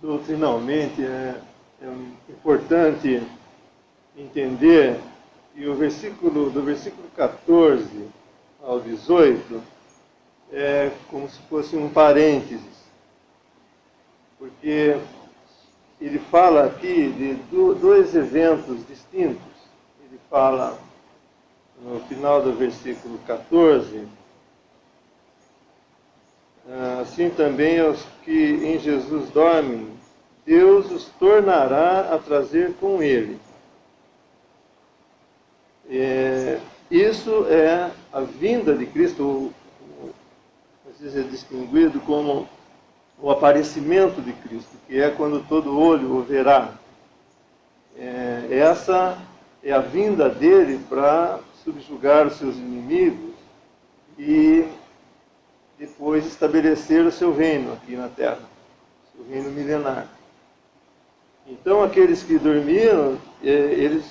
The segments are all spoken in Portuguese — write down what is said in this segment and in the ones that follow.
doutrinalmente é importante entender que do versículo 14 ao 18 é como se fosse um parênteses, porque ele fala aqui de dois eventos distintos. Ele fala no final do versículo 14, assim também os que em Jesus dormem, Deus os tornará a trazer com ele. Isso é a vinda de Cristo, às vezes é distinguido como o aparecimento de Cristo, que é quando todo olho o verá. Essa é a vinda dele para subjugar os seus inimigos e depois estabelecer o seu reino aqui na Terra, o seu reino milenar. Então aqueles que dormiram, eles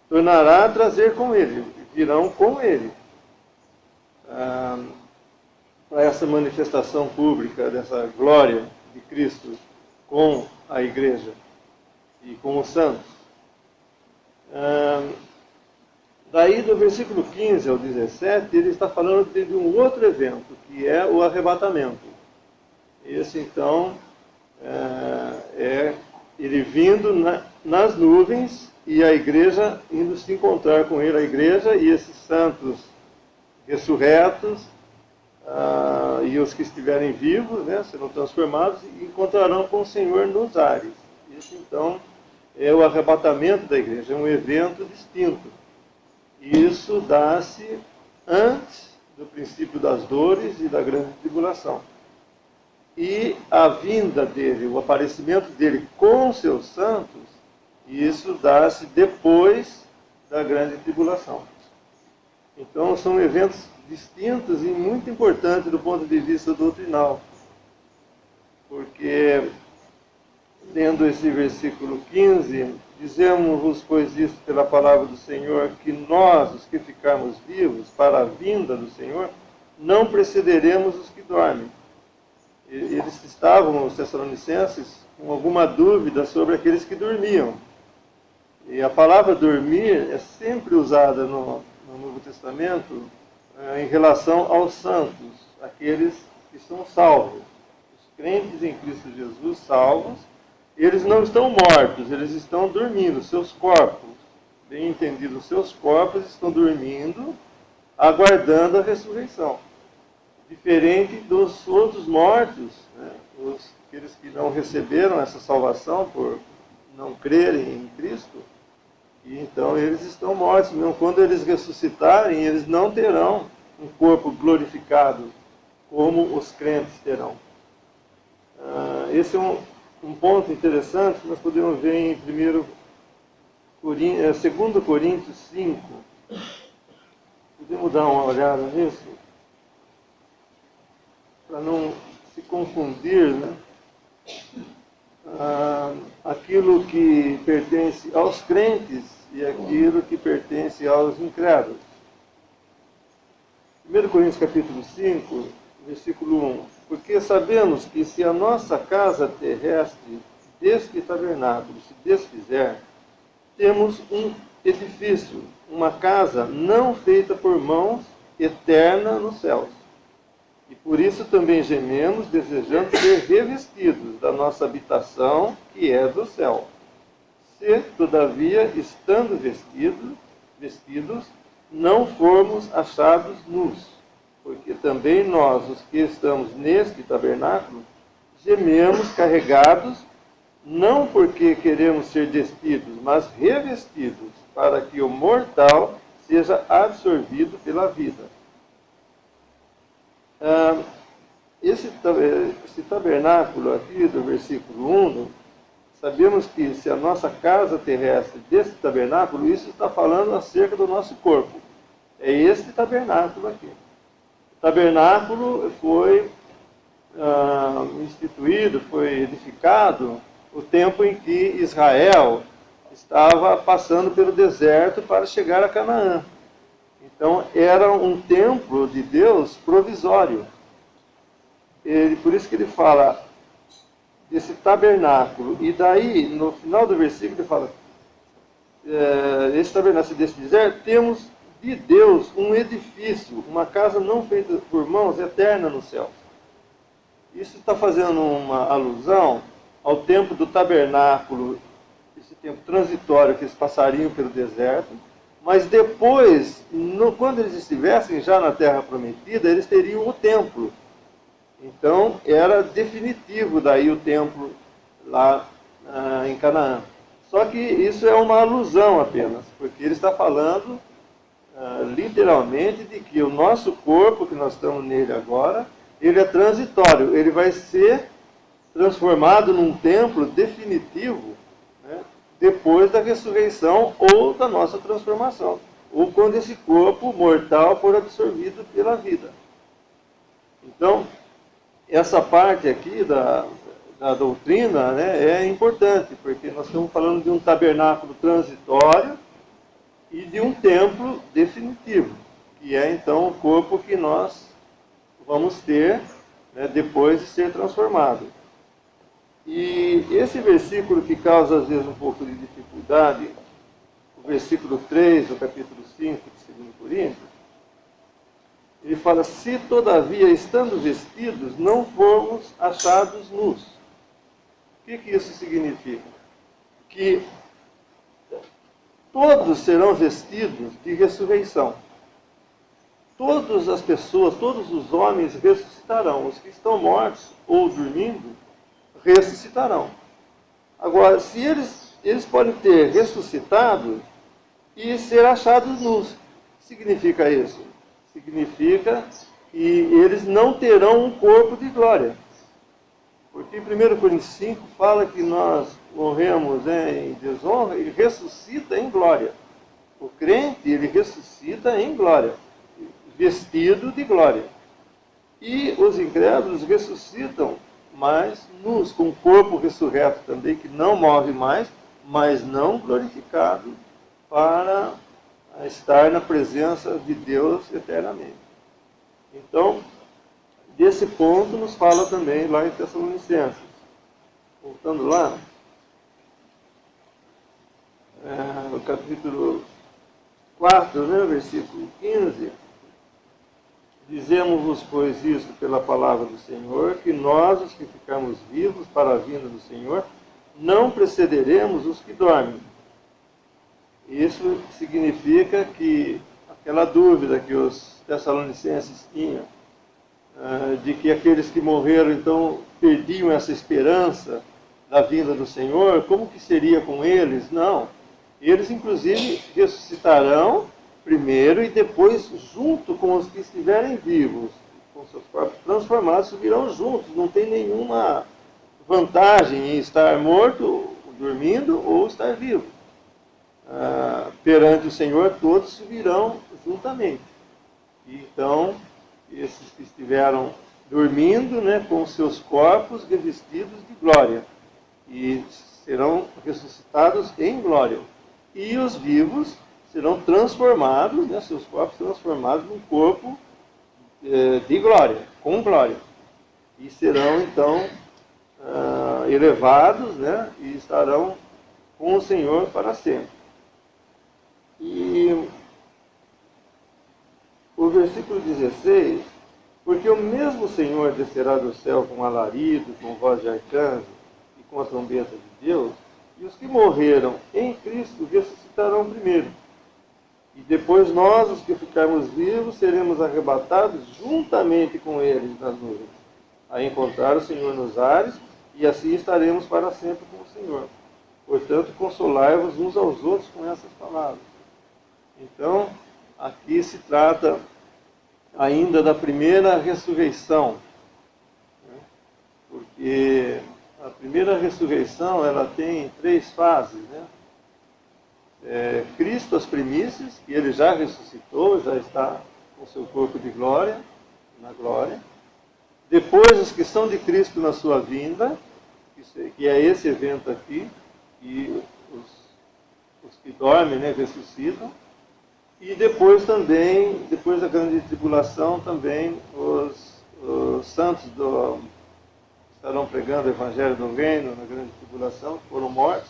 tornará a trazer com ele, virão com ele, para essa manifestação pública dessa glória de Cristo com a igreja e com os santos. Daí do versículo 15 ao 17, ele está falando de um outro evento, que é o arrebatamento. Esse então é ele vindo nas nuvens e a igreja indo se encontrar com ele, a igreja e esses santos ressurretos, e os que estiverem vivos, né, serão transformados e encontrarão com o Senhor nos ares. Isso então é o arrebatamento da igreja, é um evento distinto. Isso dá-se antes do princípio das dores e da grande tribulação. E a vinda dele, o aparecimento dele com seus santos, isso dá-se depois da grande tribulação. Então são eventos distintos e muito importantes do ponto de vista doutrinal. Porque, lendo esse versículo 15, dizemos-vos, pois isto pela palavra do Senhor, que nós, os que ficarmos vivos para a vinda do Senhor, não precederemos os que dormem. Eles estavam, os Tessalonicenses, com alguma dúvida sobre aqueles que dormiam. E a palavra dormir é sempre usada no Novo Testamento em relação aos santos, aqueles que são salvos. Os crentes em Cristo Jesus, salvos, eles não estão mortos, eles estão dormindo, seus corpos, bem entendido, seus corpos estão dormindo, aguardando a ressurreição. Diferente dos outros mortos, né, aqueles que não receberam essa salvação por não crerem em Cristo, e então eles estão mortos. Então, quando eles ressuscitarem, eles não terão um corpo glorificado como os crentes terão. Esse é um ponto interessante que nós podemos ver em 2 Coríntios 5. Podemos dar uma olhada nisso? Para não se confundir, né? Aquilo que pertence aos crentes e aquilo que pertence aos incrédulos. 1 Coríntios capítulo 5, versículo 1. Porque sabemos que se a nossa casa terrestre deste tabernáculo se desfizer, temos um edifício, uma casa não feita por mãos, eterna nos céus. E por isso também gememos, desejando ser revestidos da nossa habitação, que é do céu. Se, todavia, estando vestidos, não formos achados nus, porque também nós, os que estamos neste tabernáculo, gememos carregados, não porque queremos ser despidos, mas revestidos, para que o mortal seja absorvido pela vida. Esse tabernáculo aqui do versículo 1, sabemos que se a nossa casa terrestre desse tabernáculo, isso está falando acerca do nosso corpo. É este tabernáculo aqui. O tabernáculo foi instituído, foi edificado o tempo em que Israel estava passando pelo deserto para chegar a Canaã. Então, era um templo de Deus provisório. Por isso que ele fala, desse tabernáculo. E daí, no final do versículo, ele fala, esse tabernáculo desse deserto, temos de Deus um edifício, uma casa não feita por mãos, eterna no céu. Isso está fazendo uma alusão ao tempo do tabernáculo, esse tempo transitório que eles passariam pelo deserto, mas depois, quando eles estivessem já na Terra Prometida, eles teriam o templo. Então, era definitivo daí o templo lá em Canaã. Só que isso é uma alusão apenas, porque ele está falando literalmente de que o nosso corpo, que nós estamos nele agora, ele é transitório, ele vai ser transformado num templo definitivo, né, depois da ressurreição ou da nossa transformação, ou quando esse corpo mortal for absorvido pela vida. Então, essa parte aqui da doutrina, né, é importante, porque nós estamos falando de um tabernáculo transitório e de um templo definitivo, que é então o corpo que nós vamos ter, né, depois de ser transformado. E esse versículo que causa às vezes um pouco de dificuldade, o versículo 3 do capítulo 5 de 2 Coríntios, ele fala, se todavia estando vestidos, não formos achados nus. O que isso significa? Que todos serão vestidos de ressurreição. Todas as pessoas, todos os homens ressuscitarão. Os que estão mortos ou dormindo, ressuscitarão. Agora, se eles podem ter ressuscitado e ser achados nus. O que significa isso? Significa que eles não terão um corpo de glória. Porque em 1 Coríntios 5 fala que nós morremos em desonra e ressuscita em glória. O crente, ele ressuscita em glória, vestido de glória. E os incrédulos ressuscitam, mas nus, com o corpo ressurreto também, que não morre mais, mas não glorificado, para estar na presença de Deus eternamente. Então, desse ponto nos fala também lá em Tessalonicenses. Voltando lá, no capítulo 4, né, versículo 15, dizemos-vos, pois, isto pela palavra do Senhor, que nós, os que ficamos vivos para a vinda do Senhor, não precederemos os que dormem. Isso significa que aquela dúvida que os tessalonicenses tinham, de que aqueles que morreram, então, perdiam essa esperança da vinda do Senhor, como que seria com eles? Não. Eles, inclusive, ressuscitarão primeiro e depois, junto com os que estiverem vivos, com seus corpos transformados, subirão juntos. Não tem nenhuma vantagem em estar morto, dormindo, ou estar vivo. Perante o Senhor, todos subirão juntamente. E, então, esses que estiveram dormindo, né, com seus corpos revestidos de glória, e serão ressuscitados em glória. E os vivos serão transformados, né, seus corpos transformados num corpo de glória, com glória. E serão, então, elevados, né, e estarão com o Senhor para sempre. E o versículo 16, porque o mesmo Senhor descerá do céu com alarido, com voz de arcanjo e com a trombeta de Deus, e os que morreram em Cristo ressuscitarão primeiro. E depois nós, os que ficarmos vivos, seremos arrebatados juntamente com eles nas nuvens, a encontrar o Senhor nos ares, e assim estaremos para sempre com o Senhor. Portanto, consolai-vos uns aos outros com essas palavras. Então, aqui se trata ainda da primeira ressurreição, né? Porque a primeira ressurreição ela tem 3 fases, né? Cristo as primícias, que ele já ressuscitou, já está com seu corpo de glória, na glória. Depois os que são de Cristo na sua vinda, que é esse evento aqui, e os que dormem, né, ressuscitam. E depois também, depois da grande tribulação, também os santos estarão pregando o Evangelho do Reino na grande tribulação, foram mortos,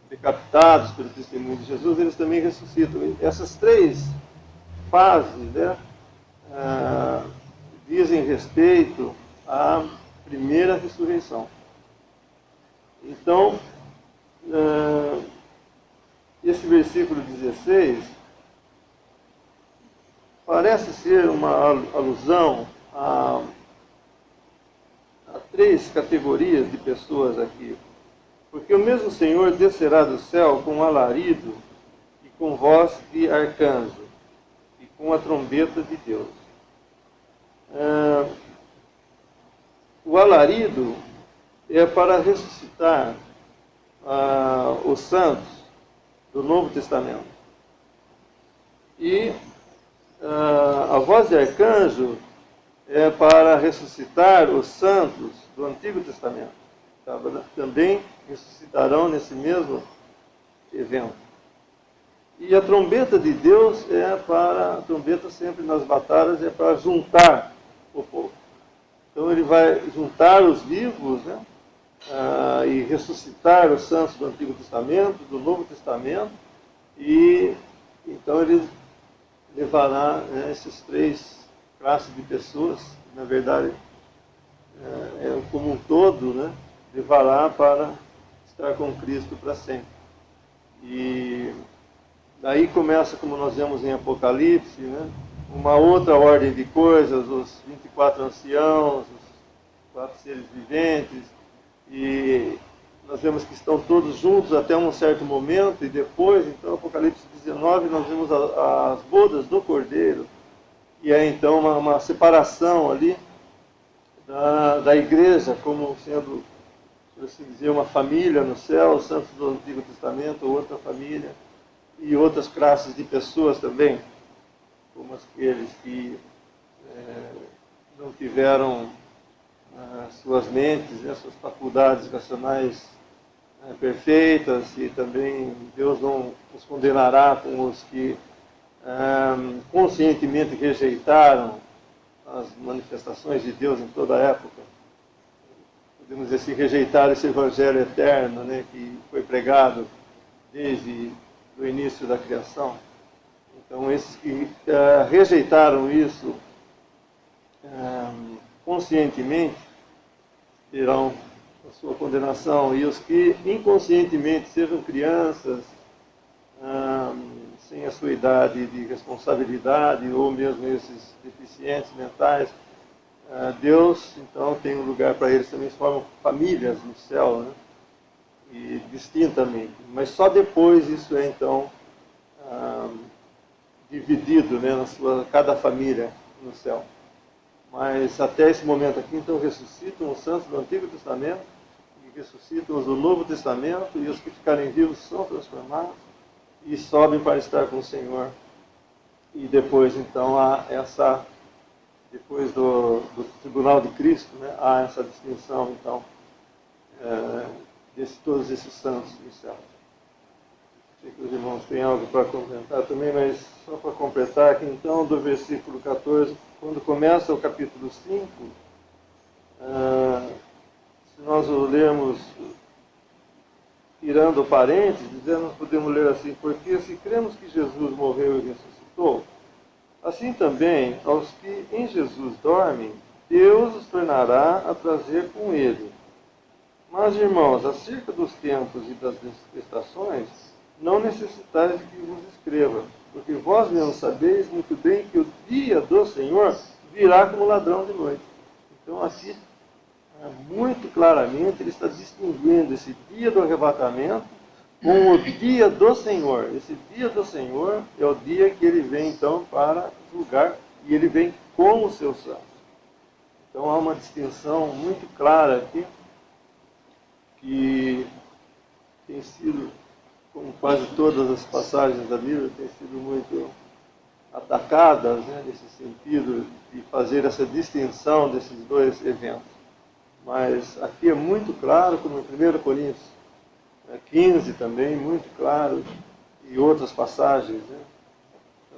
decapitados pelo testemunho de Jesus, eles também ressuscitam. E essas três fases, né, dizem respeito à primeira ressurreição. Então, esse versículo 16 parece ser uma alusão a três categorias de pessoas aqui. Porque o mesmo Senhor descerá do céu com um alarido e com voz de arcanjo e com a trombeta de Deus. O alarido é para ressuscitar os santos do Novo Testamento. E a voz de arcanjo é para ressuscitar os santos do Antigo Testamento. Também ressuscitarão nesse mesmo evento. E a trombeta de Deus a trombeta sempre nas batalhas é para juntar o povo. Então ele vai juntar os vivos, né, e ressuscitar os santos do Antigo Testamento, do Novo Testamento, e então ele levará, né, esses três classes de pessoas, na verdade, como um todo, né, levará para estar com Cristo para sempre. E daí começa, como nós vemos em Apocalipse, né, uma outra ordem de coisas, os 24 anciãos, os 4 seres viventes, e nós vemos que estão todos juntos até um certo momento, e depois, então, Apocalipse 19, nós vemos as bodas do Cordeiro, e é então uma separação ali da igreja, como sendo, por assim dizer, uma família no céu, os santos do Antigo Testamento, outra família, e outras classes de pessoas também, como aqueles que não tiveram suas mentes, né, suas faculdades racionais perfeitas, e também Deus não os condenará com os que conscientemente rejeitaram as manifestações de Deus em toda a época. Podemos dizer assim, rejeitaram esse evangelho eterno, né, que foi pregado desde o início da criação. Então, esses que rejeitaram isso conscientemente terão a sua condenação, e os que inconscientemente, sejam crianças, sem a sua idade de responsabilidade, ou mesmo esses deficientes mentais, Deus, então, tem um lugar para eles, também formam famílias no céu, né? E distintamente. Mas só depois isso é, então, dividido, né, cada família no céu. Mas até esse momento aqui, então, ressuscitam os santos do Antigo Testamento, e ressuscitam os do Novo Testamento, e os que ficarem vivos são transformados, e sobem para estar com o Senhor. E depois, então, depois do tribunal de Cristo, né, há essa distinção, então, de todos esses santos do céu. Sei que os irmãos têm algo para comentar também, mas só para completar aqui, então, do versículo 14, quando começa o capítulo 5, se nós o lermos tirando parênteses, nós podemos ler assim: porque se cremos que Jesus morreu e ressuscitou, assim também aos que em Jesus dormem, Deus os tornará a trazer com ele. Mas, irmãos, acerca dos tempos e das estações, não necessitais de que vos escreva, porque vós mesmos sabeis muito bem que o dia do Senhor virá como ladrão de noite. Então, aqui, muito claramente, ele está distinguindo esse dia do arrebatamento com o dia do Senhor. Esse dia do Senhor é o dia que ele vem, então, para julgar, e ele vem com os seus santos. Então, há uma distinção muito clara aqui, que tem sido, como quase todas as passagens da Bíblia, tem sido muito atacadas, né, nesse sentido de fazer essa distinção desses dois eventos. Mas aqui é muito claro, como em 1 Coríntios 15 também, muito claro, e outras passagens, né,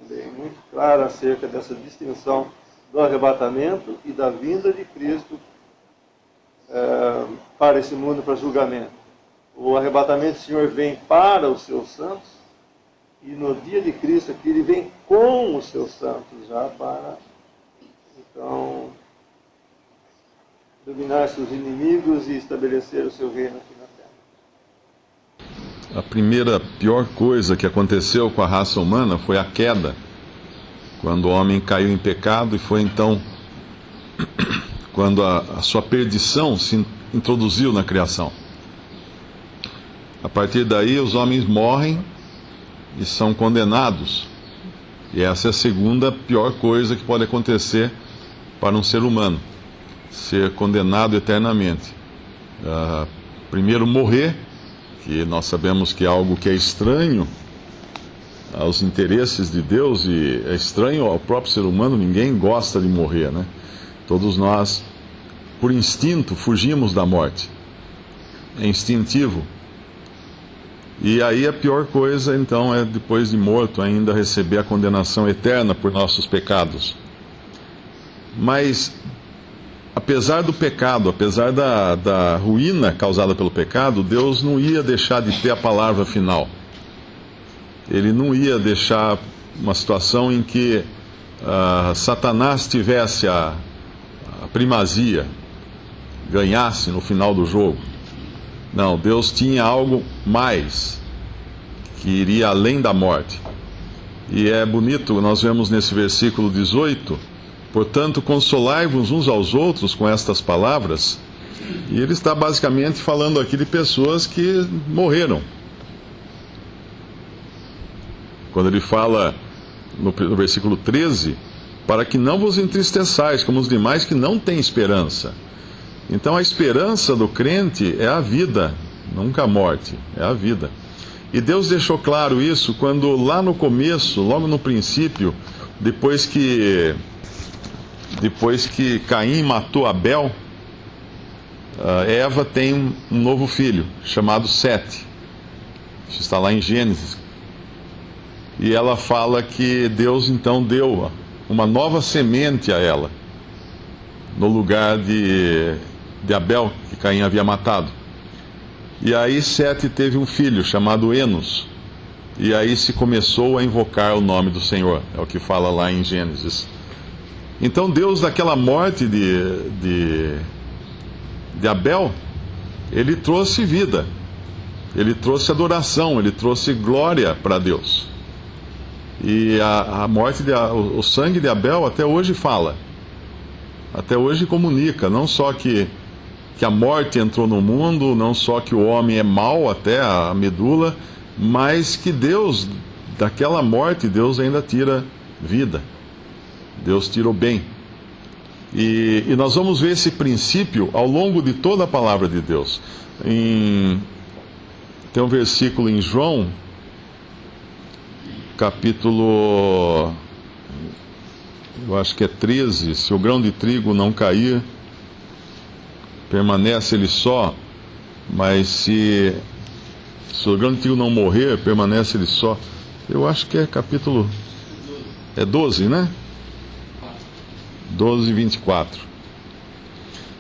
também muito claro acerca dessa distinção do arrebatamento e da vinda de Cristo para esse mundo, para julgamento. O arrebatamento do Senhor vem para os seus santos, e no dia de Cristo aqui ele vem com os seus santos já para, então, dominar seus inimigos e estabelecer o seu reino aqui na terra. A primeira pior coisa que aconteceu com a raça humana foi a queda, quando o homem caiu em pecado, e foi então quando a sua perdição se introduziu na criação. A partir daí os homens morrem e são condenados. E essa é a segunda pior coisa que pode acontecer para um ser humano: ser condenado eternamente. Primeiro, morrer, que nós sabemos que é algo que é estranho aos interesses de Deus e é estranho ao próprio ser humano. Ninguém gosta de morrer, né? Todos nós, por instinto, fugimos da morte. É instintivo. E aí a pior coisa, então, é depois de morto ainda receber a condenação eterna por nossos pecados. Mas, apesar do pecado, apesar da ruína causada pelo pecado, Deus não ia deixar de ter a palavra final. Ele não ia deixar uma situação em que Satanás tivesse a primazia, ganhasse no final do jogo. Não, Deus tinha algo mais, que iria além da morte. E é bonito, nós vemos nesse versículo 18: portanto, consolai-vos uns aos outros com estas palavras. E ele está basicamente falando aqui de pessoas que morreram. Quando ele fala no versículo 13, para que não vos entristeçais como os demais que não têm esperança. Então a esperança do crente é a vida, nunca a morte, é a vida. E Deus deixou claro isso quando lá no começo, logo no princípio, depois que Caim matou Abel, Eva tem um novo filho, chamado Sete. Isso está lá em Gênesis. E ela fala que Deus então deu uma nova semente a ela, no lugar de Abel, que Caim havia matado. E aí Sete teve um filho chamado Enos. E aí se começou a invocar o nome do Senhor. É o que fala lá em Gênesis. Então Deus, daquela morte de Abel, ele trouxe vida. Ele trouxe adoração, ele trouxe glória para Deus. E a morte, o sangue de Abel até hoje fala. Até hoje comunica, não só que a morte entrou no mundo, não só que o homem é mau até a medula, mas que Deus, daquela morte, Deus ainda tira vida. Deus tira o bem. E nós vamos ver esse princípio ao longo de toda a palavra de Deus. Tem um versículo em João, capítulo, eu acho que é 13, se o grão de trigo não cair, permanece ele só, mas se o grão de trigo não morrer, permanece ele só. Eu acho que é capítulo, é 12, né? 12, 24.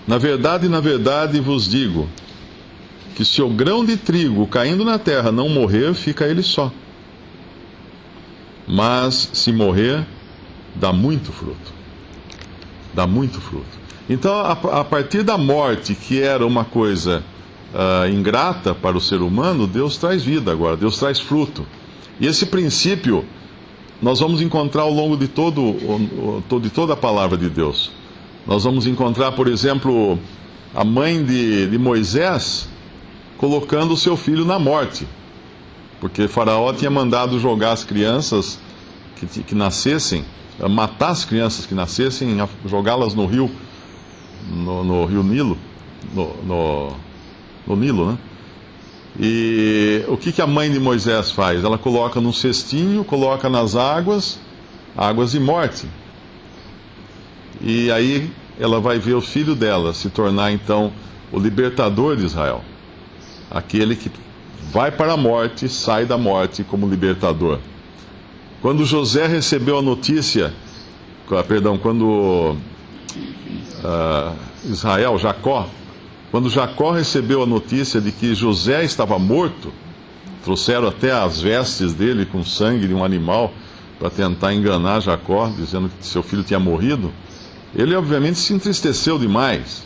Na verdade vos digo, que se o grão de trigo caindo na terra não morrer, fica ele só. Mas se morrer, dá muito fruto. Dá muito fruto. Então, a partir da morte, que era uma coisa ingrata para o ser humano, Deus traz vida agora, Deus traz fruto. E esse princípio nós vamos encontrar ao longo de toda a palavra de Deus. Nós vamos encontrar, por exemplo, a mãe de Moisés colocando o seu filho na morte, porque Faraó tinha mandado jogar as crianças que nascessem, matar as crianças que nascessem, jogá-las no rio, no rio Nilo, no Nilo, né? E o que a mãe de Moisés faz? Ela coloca num cestinho, coloca nas águas de morte. E aí ela vai ver o filho dela se tornar então o libertador de Israel. Aquele que vai para a morte, sai da morte como libertador. Quando José recebeu a notícia, quando Jacó quando Jacó recebeu a notícia de que José estava morto, trouxeram até as vestes dele com sangue de um animal para tentar enganar Jacó, dizendo que seu filho tinha morrido. Ele obviamente se entristeceu demais.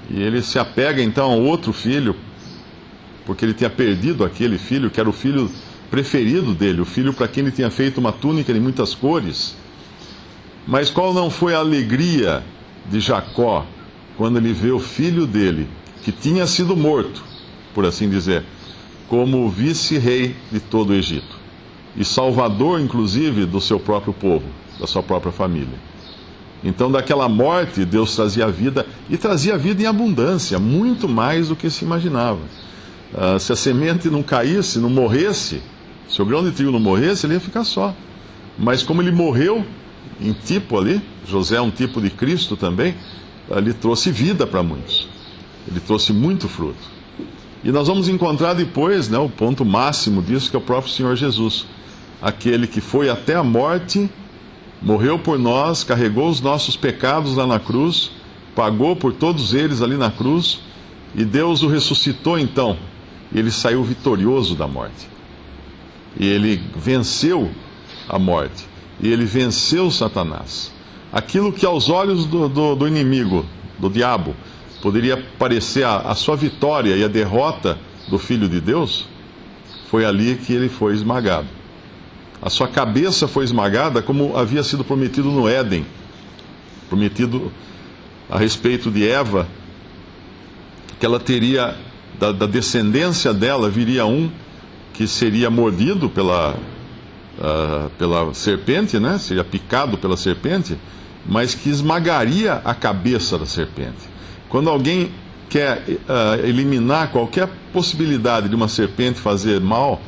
E ele se apega então ao outro filho, porque ele tinha perdido aquele filho, que era o filho preferido dele, o filho para quem ele tinha feito uma túnica de muitas cores. Mas qual não foi a alegria de Jacó quando ele vê o filho dele, que tinha sido morto, por assim dizer, como o vice-rei de todo o Egito, e salvador, inclusive, do seu próprio povo, da sua própria família. Então, daquela morte, Deus trazia vida, e trazia vida em abundância, muito mais do que se imaginava. Se a semente não caísse, não morresse, se o grão de trigo não morresse, ele ia ficar só. Mas como ele morreu, em tipo ali, José é um tipo de Cristo também, ele trouxe vida para muitos. Ele trouxe muito fruto. E nós vamos encontrar depois, né, o ponto máximo disso, que é o próprio Senhor Jesus. Aquele que foi até a morte, morreu por nós, carregou os nossos pecados lá na cruz, pagou por todos eles ali na cruz, e Deus o ressuscitou então. E ele saiu vitorioso da morte. E ele venceu a morte. E ele venceu Satanás. Aquilo que aos olhos do inimigo, do diabo, poderia parecer a sua vitória e a derrota do Filho de Deus, foi ali que ele foi esmagado. A sua cabeça foi esmagada como havia sido prometido no Éden. Prometido a respeito de Eva, que ela teria, da descendência dela, viria um que seria mordido pela serpente, né? Seria picado pela serpente, mas que esmagaria a cabeça da serpente. Quando alguém quer eliminar qualquer possibilidade de uma serpente fazer mal,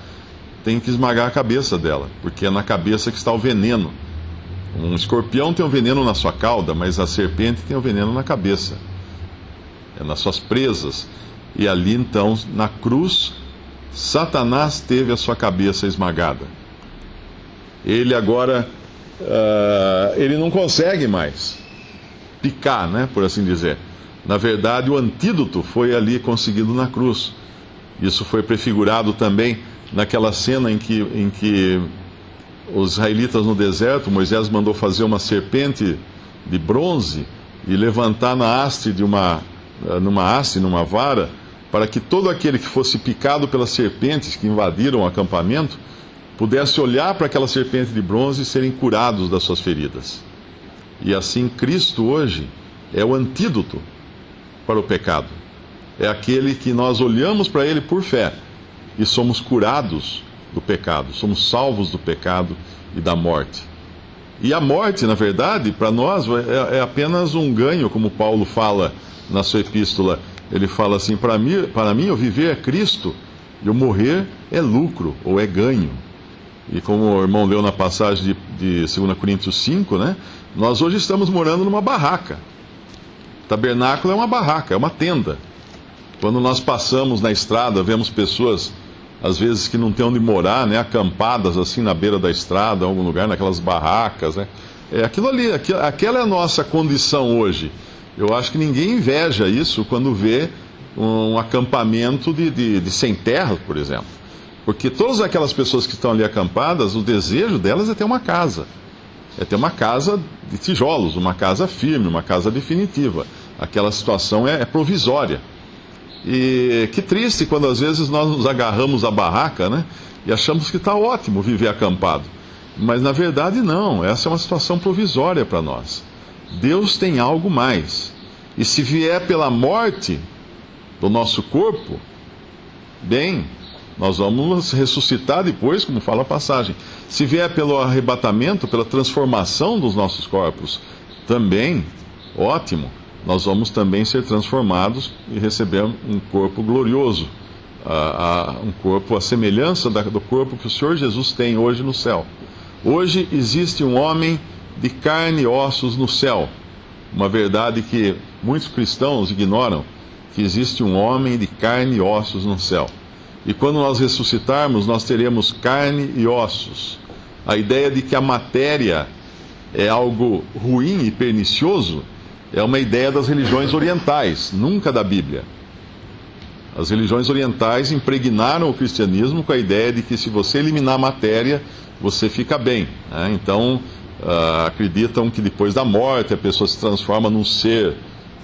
tem que esmagar a cabeça dela, porque é na cabeça que está o veneno. Um escorpião tem o veneno na sua cauda, mas a serpente tem o veneno na cabeça, é nas suas presas. E ali então, na cruz, Satanás teve a sua cabeça esmagada. Ele agora, ele não consegue mais picar, né, por assim dizer. Na verdade, o antídoto foi ali conseguido na cruz. Isso foi prefigurado também naquela cena em que os israelitas no deserto, Moisés mandou fazer uma serpente de bronze e levantar na haste numa vara, para que todo aquele que fosse picado pelas serpentes que invadiram o acampamento pudesse olhar para aquela serpente de bronze e serem curados das suas feridas. E assim, Cristo hoje é o antídoto para o pecado. É aquele que nós olhamos para ele por fé e somos curados do pecado, somos salvos do pecado e da morte. E a morte, na verdade, para nós é apenas um ganho, como Paulo fala na sua epístola. Ele fala assim: para mim o viver é Cristo e o morrer é lucro ou é ganho. E como o irmão leu na passagem de 2 Coríntios 5, né, nós hoje estamos morando numa barraca. Tabernáculo é uma barraca, é uma tenda. Quando nós passamos na estrada, vemos pessoas, às vezes, que não têm onde morar, né, acampadas assim na beira da estrada, em algum lugar, naquelas barracas, né. Aquilo ali, aquela é a nossa condição hoje. Eu acho que ninguém inveja isso quando vê um acampamento de sem terra, por exemplo. Porque todas aquelas pessoas que estão ali acampadas, o desejo delas é ter uma casa. É ter uma casa de tijolos, uma casa firme, uma casa definitiva. Aquela situação é provisória. E que triste quando às vezes nós nos agarramos à barraca, né, e achamos que está ótimo viver acampado. Mas na verdade não, essa é uma situação provisória para nós. Deus tem algo mais. E se vier pela morte do nosso corpo, bem, nós vamos ressuscitar depois, como fala a passagem. Se vier pelo arrebatamento, pela transformação dos nossos corpos, também, ótimo, nós vamos também ser transformados e receber um corpo glorioso, um corpo à semelhança do corpo que o Senhor Jesus tem hoje no céu. Hoje existe um homem de carne e ossos no céu, uma verdade que muitos cristãos ignoram, que existe um homem de carne e ossos no céu. E quando nós ressuscitarmos, nós teremos carne e ossos. A ideia de que a matéria é algo ruim e pernicioso é uma ideia das religiões orientais, nunca da Bíblia. As religiões orientais impregnaram o cristianismo com a ideia de que se você eliminar a matéria, você fica bem, né? Então, acreditam que depois da morte a pessoa se transforma num ser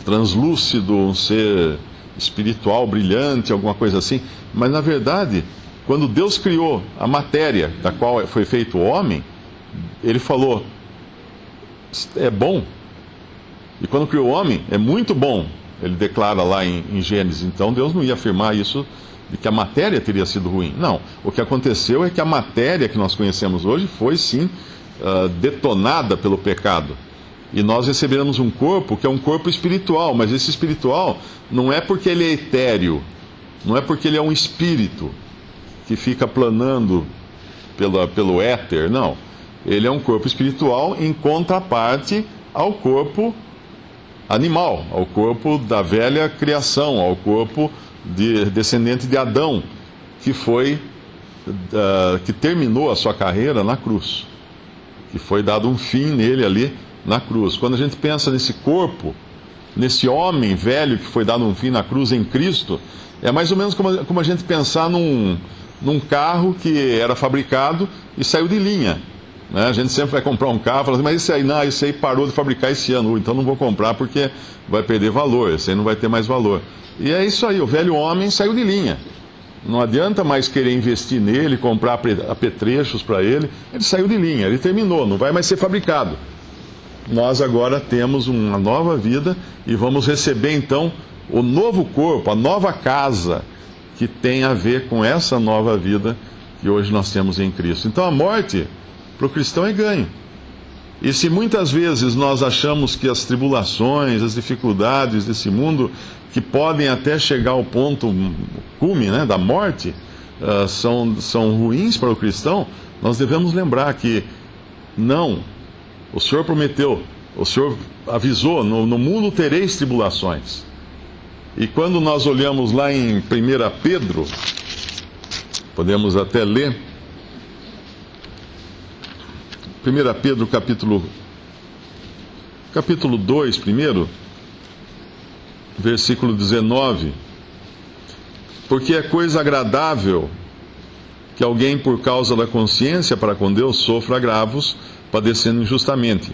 translúcido, um ser espiritual brilhante, alguma coisa assim. Mas, na verdade, quando Deus criou a matéria da qual foi feito o homem, Ele falou, é bom. E quando criou o homem, é muito bom. Ele declara lá em Gênesis. Então Deus não ia afirmar isso de que a matéria teria sido ruim. Não. O que aconteceu é que a matéria que nós conhecemos hoje foi sim detonada pelo pecado. E nós recebemos um corpo que é um corpo espiritual. Mas esse espiritual não é porque ele é etéreo. Não é porque ele é um espírito que fica planando pelo éter. Não. Ele é um corpo espiritual em contraparte ao corpo animal, ao corpo da velha criação, ao corpo descendente de Adão, que terminou a sua carreira na cruz, que foi dado um fim nele ali na cruz. Quando a gente pensa nesse corpo, nesse homem velho que foi dado um fim na cruz em Cristo, é mais ou menos como a gente pensar num carro que era fabricado e saiu de linha. A gente sempre vai comprar um carro e fala assim, mas esse aí parou de fabricar esse ano, então não vou comprar porque vai perder valor, esse aí não vai ter mais valor. E é isso aí, o velho homem saiu de linha. Não adianta mais querer investir nele, comprar apetrechos para ele. Ele saiu de linha, ele terminou, não vai mais ser fabricado. Nós agora temos uma nova vida e vamos receber então o novo corpo, a nova casa que tem a ver com essa nova vida que hoje nós temos em Cristo. Então a morte para o cristão é ganho. E se muitas vezes nós achamos que as tribulações, as dificuldades desse mundo, que podem até chegar ao ponto cume, né, da morte, são ruins para o cristão, nós devemos lembrar que não, o Senhor prometeu, o Senhor avisou, no mundo tereis tribulações. E quando nós olhamos lá em 1 Pedro, podemos até ler, 1 Pedro capítulo 2, primeiro, versículo 19. Porque é coisa agradável que alguém, por causa da consciência para com Deus, sofra agravos, padecendo injustamente.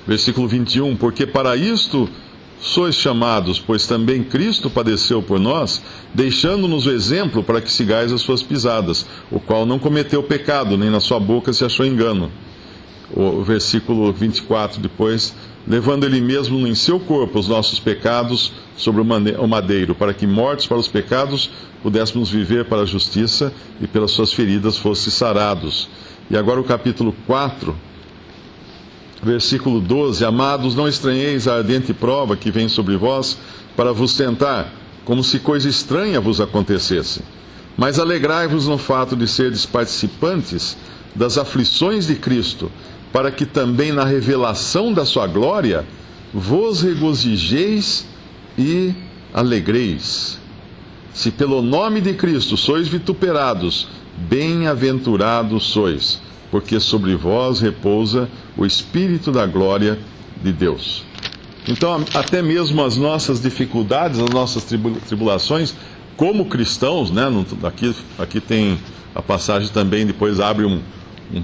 Versículo 21. Porque para isto sois chamados, pois também Cristo padeceu por nós, deixando-nos o exemplo para que sigais as suas pisadas, o qual não cometeu pecado, nem na sua boca se achou engano. O versículo 24 depois, levando ele mesmo em seu corpo os nossos pecados sobre o madeiro, para que, mortos para os pecados, pudéssemos viver para a justiça, e pelas suas feridas fosse sarados. E agora o capítulo 4, versículo 12: Amados, não estranheis a ardente prova que vem sobre vós para vos tentar, como se coisa estranha vos acontecesse. Mas alegrai-vos no fato de serdes participantes das aflições de Cristo, para que também na revelação da sua glória vos regozijeis e alegreis. Se pelo nome de Cristo sois vituperados, bem-aventurados sois, porque sobre vós repousa o Espírito da glória de Deus. Então, até mesmo as nossas dificuldades, as nossas tribulações, como cristãos, né? Aqui tem a passagem também, depois abre um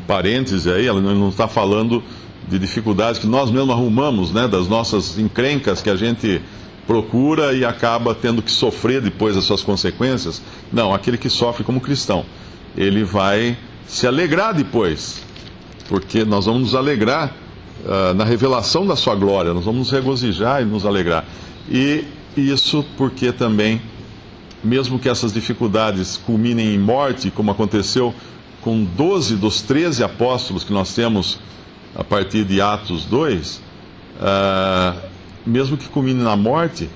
parêntese aí, ela não está falando de dificuldades que nós mesmos arrumamos, né? Das nossas encrencas que a gente procura e acaba tendo que sofrer depois as suas consequências. Não, aquele que sofre como cristão, ele vai se alegrar depois, porque nós vamos nos alegrar na revelação da sua glória, nós vamos nos regozijar e nos alegrar. E isso porque também, mesmo que essas dificuldades culminem em morte, como aconteceu com 12 dos 13 apóstolos que nós temos a partir de Atos 2, mesmo que culmine na morte,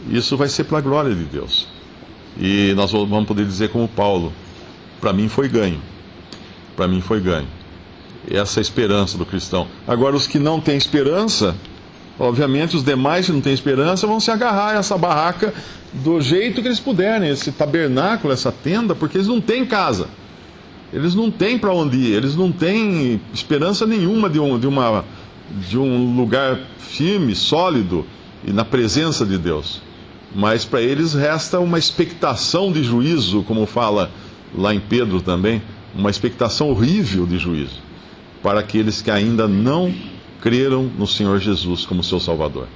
isso vai ser para a glória de Deus. E nós vamos poder dizer como Paulo: para mim foi ganho. Para mim foi ganho. Essa é a esperança do cristão. Agora, os que não têm esperança, obviamente os demais que não têm esperança vão se agarrar a essa barraca do jeito que eles puderem, esse tabernáculo, essa tenda, porque eles não têm casa. Eles não têm para onde ir, eles não têm esperança nenhuma de uma de um lugar firme, sólido e na presença de Deus. Mas para eles resta uma expectação de juízo, como fala lá em Pedro também, uma expectação horrível de juízo, para aqueles que ainda não creram no Senhor Jesus como seu Salvador.